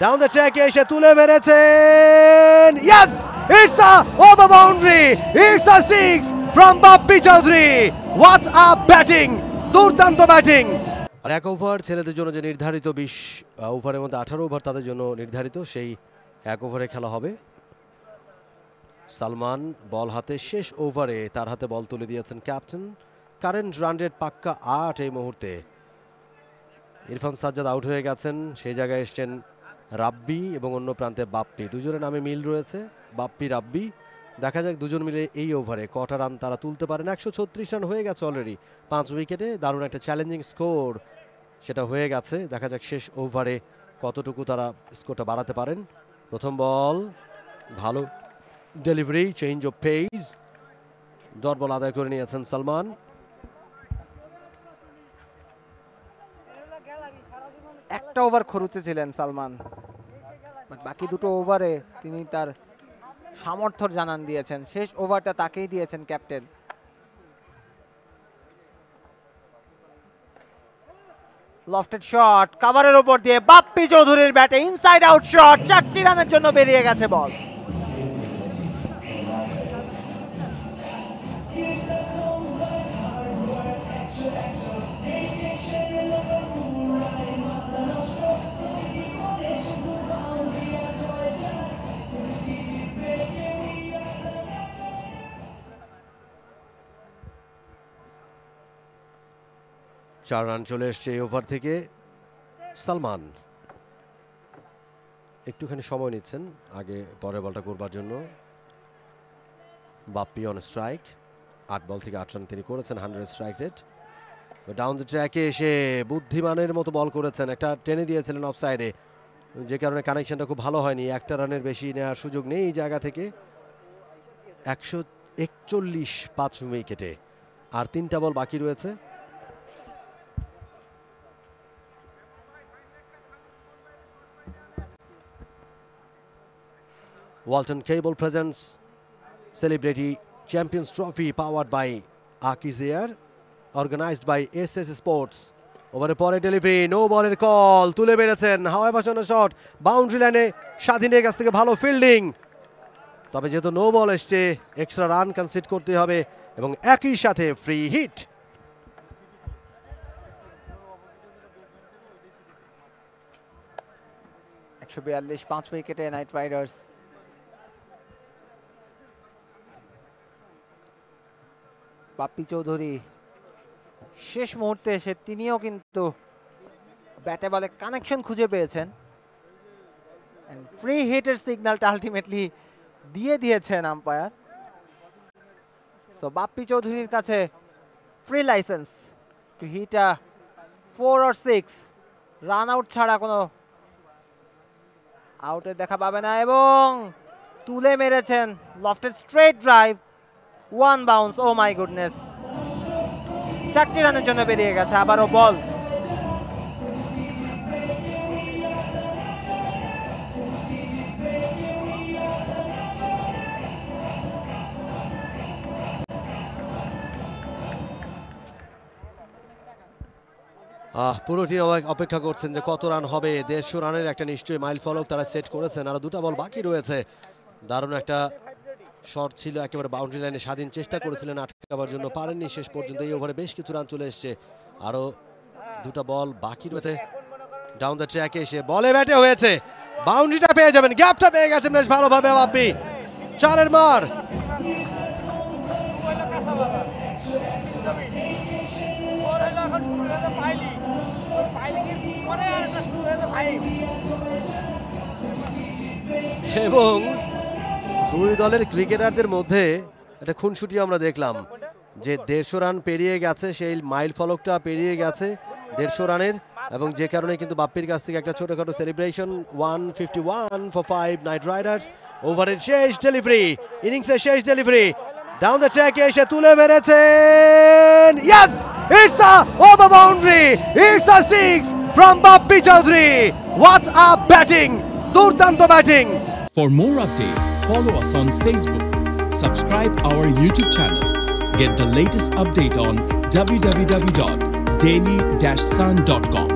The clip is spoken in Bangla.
ডাউন দ্য ট্র্যাক এসে তুলে মেরেছেন, yes, it's a over boundary, it's a 6 from Bappi Chowdhury. What a batting, দুর্দান্ত ব্যাটিং। আর এক ওভার ছেলেদের জন্য যে নির্ধারিত 20 ওভারের মধ্যে 18 ওভার তাদের জন্য নির্ধারিত, সেই এক ওভারে খেলা হবে। সালমান বল হাতে, শেষ ওভারে তার হাতে বল তুলে দিয়েছেন ক্যাপ্টেন। কারেন্ট রান রেট পাক্কা 8 এই মুহূর্তে। ইরফান সাজ্জাদ আউট হয়ে গেছেন, সেই জায়গায় এসছেন রাব্বি এবং অন্য প্রান্তে বাপ্পি। দুজনের নামে মিল রয়েছে, বাপ্পি রাব্বি। দেখা যাক দুজন মিলে এই ওভারে কটা রান তারা তুলতে পারেন। 136 রান হয়ে গেছে অলরেডি 5 উইকেটে, দারুণ একটা চ্যালেঞ্জিং স্কোর সেটা হয়ে গেছে। দেখা যাক শেষ ওভারে কতটুকু তারা স্কোরটা বাড়াতে পারেন। প্রথম বল, ভালো delivery, change of pace, dot ball আদায় করে নিয়েছেন সালমান। একটা ওভার খরুচে ছিলেন সালমান, বাকি দুটো ওভারে তিনি তার সামর্থ্য জানান দিয়েছেন। শেষ ওভারটা তাকেই দিয়েছেন ক্যাপ্টেন। লফটেড শট, কভারের উপর দিয়ে বাপ্পি চৌধুরীর ব্যাটে ইনসাইড আউট শট, 4টি রানের জন্য বেরিয়ে গেছে বল। চার রান চলে এসছে এই ওভার থেকে। সালমান একটুখানি সময় নিচ্ছেন আগে পরের বলটা করবার জন্য। বাপ্পি অন স্ট্রাইক, 8 বল থেকে 8 রান তিনি করেছেন, 100 স্ট্রাইক রেট। ডাউন দ্য ট্র্যাকে এসে বুদ্ধিমানের মতো বল করেছেন, একটা টেনে দিয়েছিলেন অফ সাইডে, যে কারণে কানেকশনটা খুব ভালো হয়নি। একটা রানের বেশি নেওয়ার সুযোগ নেই এই জায়গা থেকে। 141 5 উইকেটে, আর 3টা বল বাকি রয়েছে। Walton Cable presents Celebrity Champions Trophy powered by Akiz Air, organized by SS Sports. ওভারে পরে ডেলিভারি, নো বলের কল, তুলে বেড়েছেন, হাওয়ায় বাঁচানো শট, বাউন্ডারি লাইনে স্বাধীনের কাছ থেকে ভালো ফিল্ডিং। তবে যেহেতু নো বল এসছে, এক্সট্রা রান কনসিড করতে হবে এবং একই সাথে ফ্রি হিট। $142 5 উইকেটে নাইট রাইডার্স। বাপ্পি চৌধুরী শেষ মুহূর্তে এসে তিনিও কিন্তু ব্যাটে বলে কানেকশন খুঁজে পেয়েছেন, ফ্রি হিটের সিগন্যালটা আলটিমেটলি দিয়ে দিয়েছেন আম্পায়ার। সো বাপ্পি চৌধুরীর কাছে free license to hit a 4 or 6, run out ছাড়া কোনো আউটের দেখা পাবে না, এবং তুলে মেরেছেন lofted straight drive, 1 bounce. Oh my goodness, 4টি রানের জন্য বেরিয়ে গেছে। আবারও বল, পুরো টিম অপেক্ষা করছেন যে কত রান হবে। 150 রানের একটা নিশ্চয়ই মাইল ফলক তারা সেট করেছেন, আরো 2টা বল বাকি রয়েছে। দারুণ একটা শট ছিল, একেবারে বাউন্ডারি লাইনে স্বাধীন, চেষ্টা করেছিলেন আটকাবার জন্য, পারেননি শেষ পর্যন্ত। এই ওভারে বেশ কিছু রান চলে এসছে, আরো 2টা বল বাকি রয়েছে। ডাউন দ্য ট্র্যাকে এসে বলে ব্যাটে হয়েছে, বাউন্ডারিটা পেয়ে যাবেন, গ্যাপটা পেয়ে গেছেন বেশ ভালোভাবে বাপ্পি। 4-এর মার। এবং দুই দলের ক্রিকেটারদের মধ্যে একটা খুনসুটি আমরা দেখলাম, যে 150 রান পেরিয়ে গেছে, সেই মাইল ফলকটা পেরিয়ে গেছে 150 রানের, এবং যে কারণে কিন্তু বাপ্পির কাছ থেকে একটা ছোটখাটো সেলিব্রেশন। 151 for 5 night Riders. ওভারের শেষ ডেলিভারি, ইনিংসের শেষ ডেলিভারি, ডাউন দ্য ট্র্যাকে এসে তুলে মেরেছেন, yes, it's a over boundary, it's a 6 from Bappi Chowdhury. What a batting, দুর্দান্ত batting. For more updates, follow us on Facebook, subscribe our YouTube channel, get the latest update on www.daily-sun.com.